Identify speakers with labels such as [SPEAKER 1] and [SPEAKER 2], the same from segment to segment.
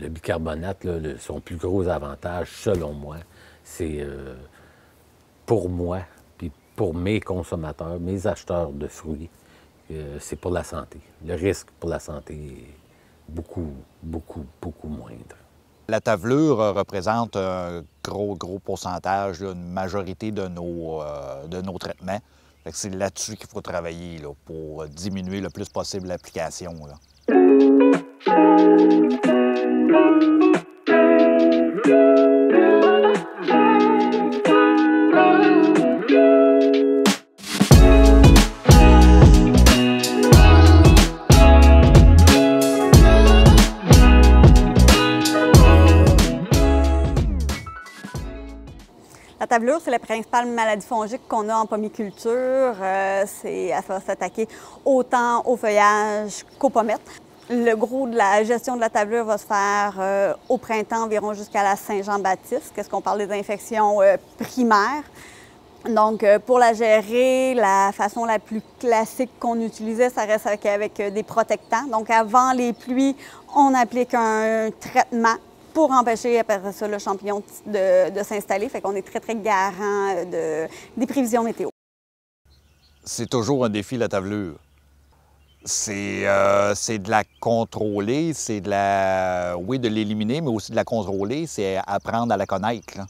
[SPEAKER 1] Le bicarbonate, là, son plus gros avantage, selon moi, c'est pour moi, puis pour mes consommateurs, mes acheteurs de fruits, c'est pour la santé. Le risque pour la santé est beaucoup, beaucoup, beaucoup moindre.
[SPEAKER 2] La tavelure représente un gros pourcentage, là, une majorité de nos traitements. C'est là-dessus qu'il faut travailler là, pour diminuer le plus possible l'application.
[SPEAKER 3] La tavelure, c'est la principale maladie fongique qu'on a en pomiculture. Elle va s'attaquer autant au feuillage qu'aux pommettes. Le gros de la gestion de la tavelure va se faire au printemps environ jusqu'à la Saint-Jean-Baptiste, qu'est-ce qu'on parle des infections primaires. Donc, pour la gérer, la façon la plus classique qu'on utilisait, ça reste avec des protectants. Donc, avant les pluies, on applique un traitement pour empêcher après ça le champignon de s'installer. Fait qu'on est très garant des prévisions météo.
[SPEAKER 2] C'est toujours un défi, la tavelure. C'est de la contrôler, c'est oui, de l'éliminer, mais aussi de la contrôler, c'est apprendre à la connaître, là.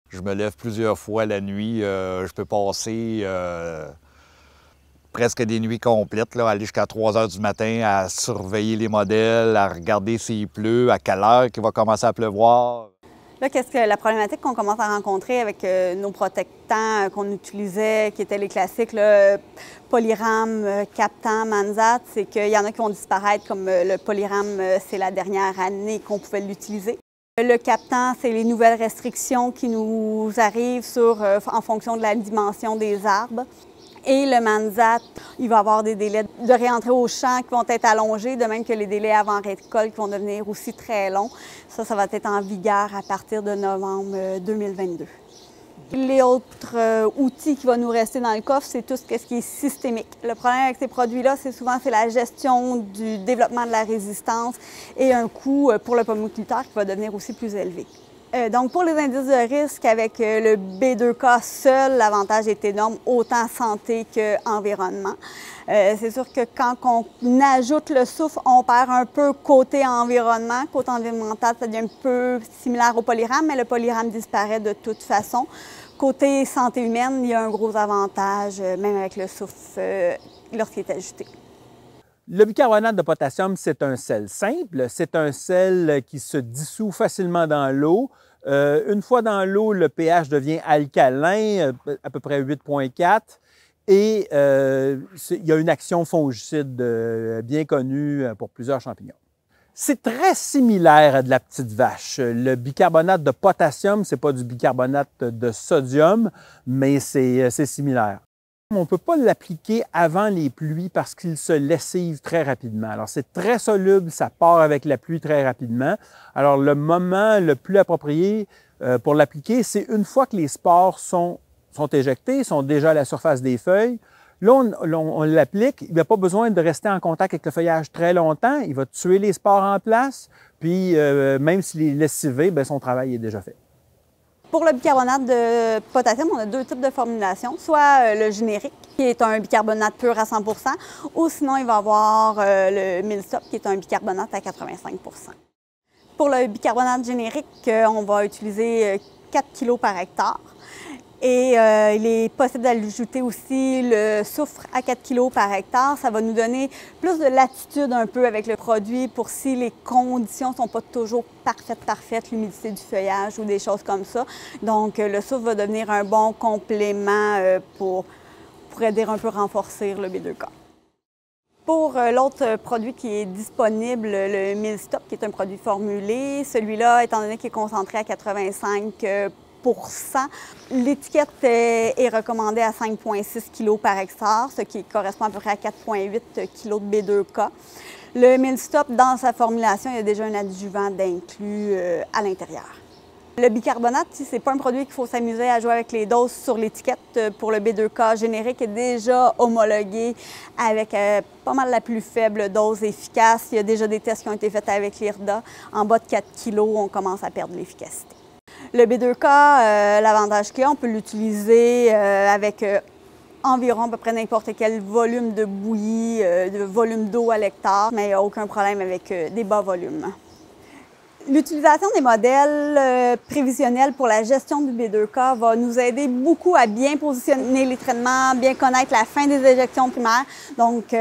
[SPEAKER 2] Je me lève plusieurs fois la nuit, je peux passer presque des nuits complètes, là, aller jusqu'à 3 heures du matin à surveiller les modèles, à regarder s'il pleut, à quelle heure il va commencer à pleuvoir.
[SPEAKER 3] Là, la problématique qu'on commence à rencontrer avec nos protectants qu'on utilisait, qui étaient les classiques, là, Polyram, Captan, Manzat, c'est qu'il y en a qui vont disparaître, comme le Polyram, c'est la dernière année qu'on pouvait l'utiliser. Le Captan, c'est les nouvelles restrictions qui nous arrivent en fonction de la dimension des arbres. Et le Manzat, il va avoir des délais de réentrée au champ qui vont être allongés, de même que les délais avant récolte qui vont devenir aussi très longs. Ça va être en vigueur à partir de novembre 2022. Les autres outils qui vont nous rester dans le coffre, c'est tout ce qui est systémique. Le problème avec ces produits-là, c'est souvent la gestion du développement de la résistance et un coût pour le pomiculteur qui va devenir aussi plus élevé. Donc, pour les indices de risque, avec le B2K seul, l'avantage est énorme, autant santé qu'environnement. C'est sûr que quand on ajoute le soufre, on perd un peu côté environnement. Côté environnemental, ça devient un peu similaire au Polyram, mais le Polyram disparaît de toute façon. Côté santé humaine, il y a un gros avantage, même avec le soufre, lorsqu'il est ajouté.
[SPEAKER 4] Le bicarbonate de potassium, c'est un sel simple. C'est un sel qui se dissout facilement dans l'eau. Une fois dans l'eau, le pH devient alcalin, à peu près 8,4. Et il y a une action fongicide bien connue pour plusieurs champignons. C'est très similaire à de la petite vache. Le bicarbonate de potassium, ce n'est pas du bicarbonate de sodium, mais c'est similaire. On ne peut pas l'appliquer avant les pluies parce qu'il se lessive très rapidement. Alors, c'est très soluble, ça part avec la pluie très rapidement. Alors, le moment le plus approprié pour l'appliquer, c'est une fois que les spores sont éjectés, sont déjà à la surface des feuilles. Là, on l'applique. Il n'a pas besoin de rester en contact avec le feuillage très longtemps. Il va tuer les spores en place. Puis, même s'il est lessivé, bien, son travail est déjà fait.
[SPEAKER 3] Pour le bicarbonate de potassium, on a deux types de formulation. Soit le générique, qui est un bicarbonate pur à 100 % ou sinon, il va y avoir le Millstop, qui est un bicarbonate à 85 %. Pour le bicarbonate générique, on va utiliser 4 kg par hectare. Et il est possible d'ajouter aussi le soufre à 4 kg par hectare. Ça va nous donner plus de latitude un peu avec le produit pour si les conditions ne sont pas toujours parfaites, l'humidité du feuillage ou des choses comme ça. Donc, le soufre va devenir un bon complément pour aider un peu à renforcer le B2K. Pour l'autre produit qui est disponible, le Millstop, qui est un produit formulé, celui-là, étant donné qu'il est concentré à 85 %, l'étiquette est recommandée à 5,6 kg par hectare, ce qui correspond à peu près à 4,8 kg de B2K. Le Millstop, dans sa formulation, il y a déjà un adjuvant d'inclus à l'intérieur. Le bicarbonate, c'est pas un produit qu'il faut s'amuser à jouer avec les doses sur l'étiquette. Pour le B2K générique est déjà homologué avec pas mal la plus faible dose efficace. Il y a déjà des tests qui ont été faits avec l'IRDA. En bas de 4 kg, on commence à perdre l'efficacité. Le B2K, l'avantage qu'il y a, on peut l'utiliser avec environ à peu près n'importe quel volume de bouillie, de volume d'eau à l'hectare, mais il n'y a aucun problème avec des bas volumes. L'utilisation des modèles prévisionnels pour la gestion du B2K va nous aider beaucoup à bien positionner les traitements, bien connaître la fin des éjections primaires. Donc,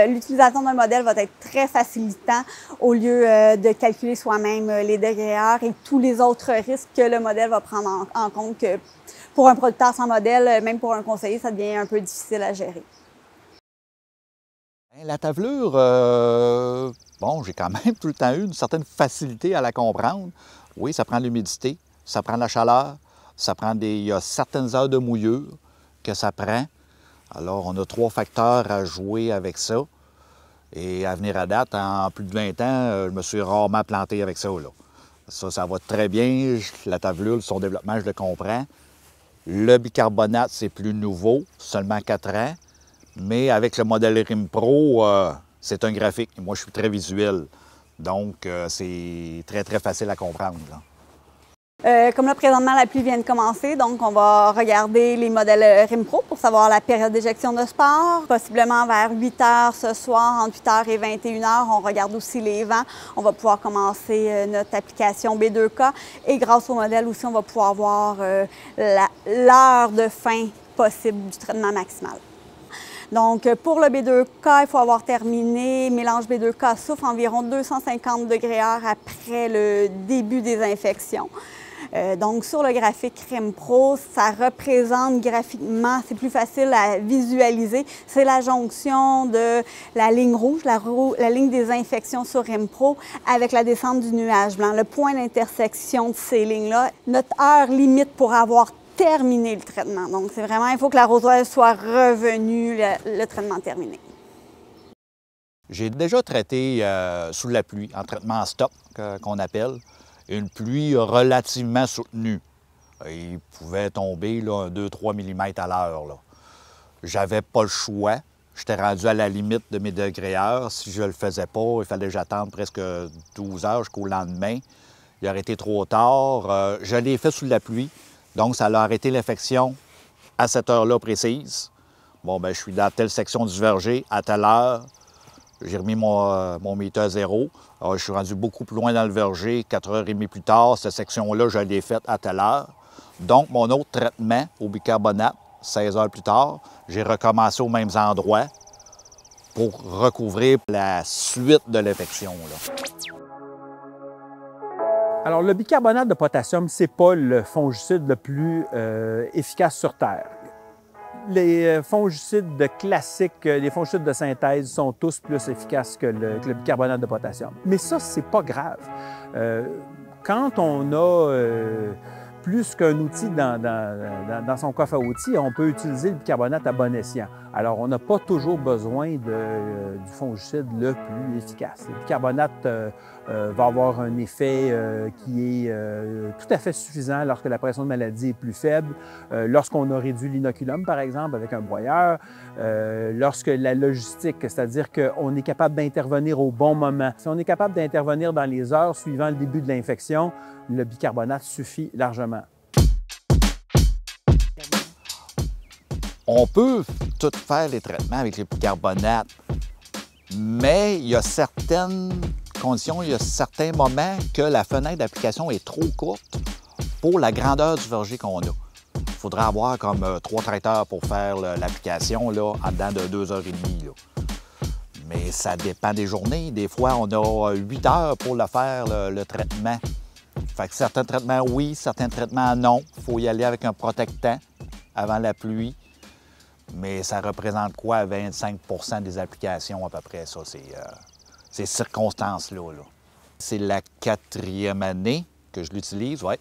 [SPEAKER 3] l'utilisation d'un modèle va être très facilitant au lieu de calculer soi-même les degrés et tous les autres risques que le modèle va prendre en compte. Que pour un producteur sans modèle, même pour un conseiller, ça devient un peu difficile à gérer.
[SPEAKER 2] La tavelure, bon, j'ai quand même tout le temps eu une certaine facilité à la comprendre. Oui, ça prend l'humidité, ça prend la chaleur, il y a certaines heures de mouillure que ça prend. Alors, on a 3 facteurs à jouer avec ça. Et à venir à date, en plus de 20 ans, je me suis rarement planté avec ça, là. Ça va très bien. La tavelure, son développement, je le comprends. Le bicarbonate, c'est plus nouveau, seulement 4 ans. Mais avec le modèle RIM Pro, c'est un graphique. Moi, je suis très visuel. Donc, c'est très, très facile à comprendre, là.
[SPEAKER 3] Comme là, présentement, la pluie vient de commencer, donc on va regarder les modèles RIM Pro pour savoir la période d'éjection de sport. Possiblement vers 8 heures ce soir, entre 8 heures et 21 heures, on regarde aussi les vents. On va pouvoir commencer notre application B2K et grâce au modèle aussi, on va pouvoir voir l'heure de fin possible du traitement maximal. Donc, pour le B2K, il faut avoir terminé mélange B2K souffle environ 250 degrés heure après le début des infections. Donc, sur le graphique RIM Pro, ça représente graphiquement, c'est plus facile à visualiser, c'est la jonction de la ligne rouge, la ligne des infections sur RIM Pro avec la descente du nuage blanc, le point d'intersection de ces lignes-là, notre heure limite pour avoir terminé le traitement. Donc, c'est vraiment, il faut que l'arrosoir soit revenu, le traitement terminé.
[SPEAKER 2] J'ai déjà traité sous la pluie, en traitement en stop, qu'on appelle, une pluie relativement soutenue. Il pouvait tomber 2-3 mm à l'heure. J'avais pas le choix. J'étais rendu à la limite de mes degrés heure. Si je le faisais pas, il fallait que j'attende presque 12 heures jusqu'au lendemain. Il aurait été trop tard. Je l'ai fait sous la pluie. Donc, ça a arrêté l'infection à cette heure-là précise. Bon, bien, je suis dans telle section du verger à telle heure. J'ai remis mon meter à 0. Alors, je suis rendu beaucoup plus loin dans le verger, 4h30 plus tard. Cette section-là, je l'ai faite à telle heure. Donc, mon autre traitement au bicarbonate, 16 heures plus tard, j'ai recommencé aux mêmes endroits pour recouvrir la suite de l'infection.
[SPEAKER 4] Alors, le bicarbonate de potassium, ce n'est pas le fongicide le plus efficace sur Terre. Les fongicides classiques, les fongicides de synthèse sont tous plus efficaces que le bicarbonate de potassium. Mais ça, c'est pas grave. Quand on a plus qu'un outil dans son coffre à outils, on peut utiliser le bicarbonate à bon escient. Alors, on n'a pas toujours besoin du fongicide le plus efficace. Le bicarbonate va avoir un effet qui est tout à fait suffisant lorsque la pression de maladie est plus faible, lorsqu'on a réduit l'inoculum, par exemple, avec un broyeur, lorsque la logistique, c'est-à-dire qu'on est capable d'intervenir au bon moment. Si on est capable d'intervenir dans les heures suivant le début de l'infection, le bicarbonate suffit largement.
[SPEAKER 2] On peut tout faire les traitements avec le bicarbonate, mais il y a certaines conditions, il y a certains moments que la fenêtre d'application est trop courte pour la grandeur du verger qu'on a. Il faudrait avoir comme 3 traiteurs pour faire l'application en dedans de 2h30. Mais ça dépend des journées. Des fois, on a 8 heures pour le faire, le traitement. Fait que certains traitements, oui, certains traitements, non. Il faut y aller avec un protectant avant la pluie. Mais ça représente quoi, 25 des applications à peu près, ça, ces circonstances-là. C'est la 4e année que je l'utilise, oui.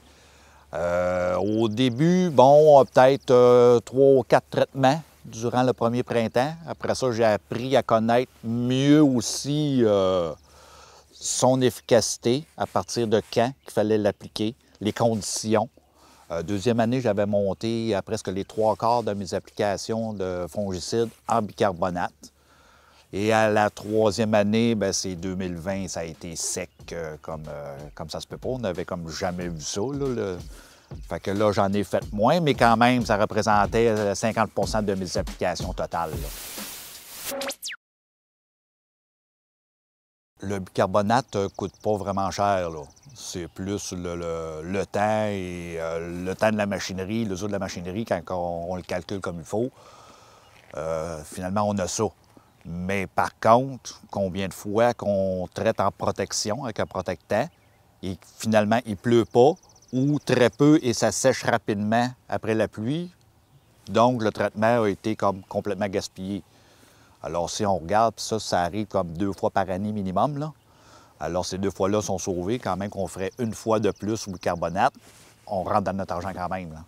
[SPEAKER 2] Au début, bon, peut-être 3 ou 4 traitements durant le premier printemps. Après ça, j'ai appris à connaître mieux aussi son efficacité, à partir de quand il fallait l'appliquer. les conditions. Deuxième année, j'avais monté à presque les 3/4 de mes applications de fongicides en bicarbonate. Et à la troisième année, bien, c'est 2020, ça a été sec comme ça se peut pas. On n'avait comme jamais vu ça. Là, Fait que là, j'en ai fait moins, mais quand même, ça représentait 50 de mes applications totales. Là. Le bicarbonate ne coûte pas vraiment cher. C'est plus le temps et le temps de la machinerie, le de la machinerie, quand on le calcule comme il faut. Finalement, on a ça. Mais par contre, combien de fois qu'on traite en protection avec un protectant et finalement, il ne pleut pas ou très peu et ça sèche rapidement après la pluie. Donc, le traitement a été comme complètement gaspillé. Alors, si on regarde, ça arrive comme 2 fois par année minimum. Là. Alors, ces 2 fois-là sont sauvés. Quand même qu'on ferait 1 fois de plus au bicarbonate, on rentre dans notre argent quand même. Là.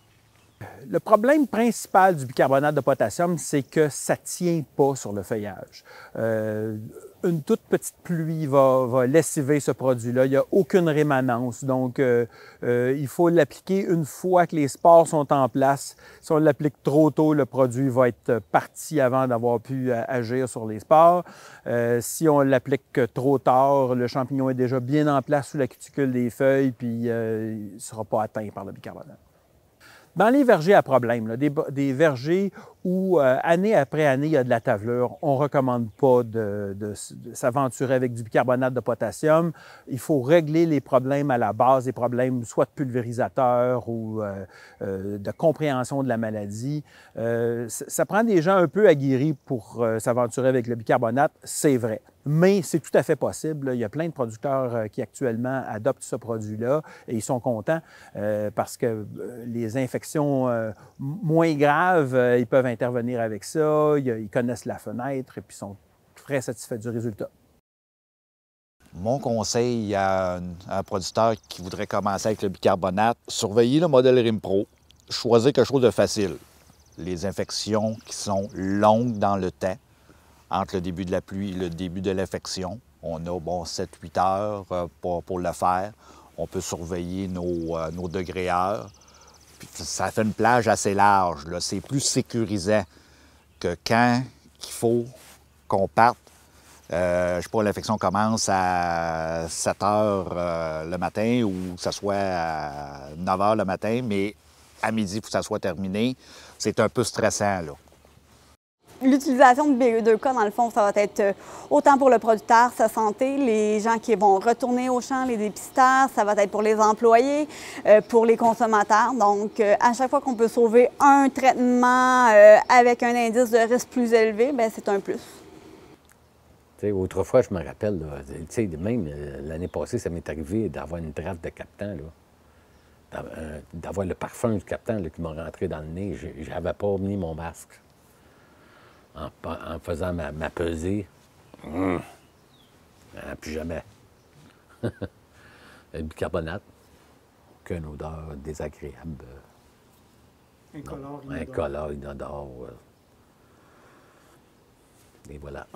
[SPEAKER 4] Le problème principal du bicarbonate de potassium, c'est que ça ne tient pas sur le feuillage. Une toute petite pluie va lessiver ce produit-là. Il n'y a aucune rémanence. Donc, il faut l'appliquer une fois que les spores sont en place. Si on l'applique trop tôt, le produit va être parti avant d'avoir pu agir sur les spores. Si on l'applique trop tard, le champignon est déjà bien en place sous la cuticule des feuilles, puis il ne sera pas atteint par le bicarbonate. Dans les vergers à problème, là, des vergers où année après année, il y a de la tavelure, on ne recommande pas de s'aventurer avec du bicarbonate de potassium. Il faut régler les problèmes à la base, des problèmes soit de pulvérisateur ou de compréhension de la maladie. Ça prend des gens un peu aguerris pour s'aventurer avec le bicarbonate, c'est vrai. Mais c'est tout à fait possible. Il y a plein de producteurs qui actuellement adoptent ce produit-là et ils sont contents parce que les infections moins graves, ils peuvent intervenir avec ça, ils connaissent la fenêtre et puis sont très satisfaits du résultat.
[SPEAKER 2] Mon conseil à un producteur qui voudrait commencer avec le bicarbonate, surveillez le modèle Rimpro, choisir quelque chose de facile. Les infections qui sont longues dans le temps, entre le début de la pluie et le début de l'infection. On a 7-8 heures pour le faire. On peut surveiller nos degrés heures. Puis ça fait une plage assez large. C'est plus sécurisant que quand il faut qu'on parte. Je ne sais pas, l'infection commence à 7 heures le matin ou que ce soit à 9 heures le matin, mais à midi, il faut que ça soit terminé. C'est un peu stressant, là.
[SPEAKER 3] L'utilisation de BE2K, dans le fond, ça va être autant pour le producteur, sa santé, les gens qui vont retourner au champ, les dépisteurs, ça va être pour les employés, pour les consommateurs. Donc, à chaque fois qu'on peut sauver un traitement avec un indice de risque plus élevé, bien, c'est un plus.
[SPEAKER 1] T'sais, autrefois, je me rappelle, même l'année passée, ça m'est arrivé d'avoir une draft de captant, d'avoir le parfum du captant là, qui m'a rentré dans le nez. Je n'avais pas mis mon masque. En faisant ma pesée, plus jamais. Le bicarbonate, aucune odeur désagréable.
[SPEAKER 5] Incolore,
[SPEAKER 1] inodore. Et voilà.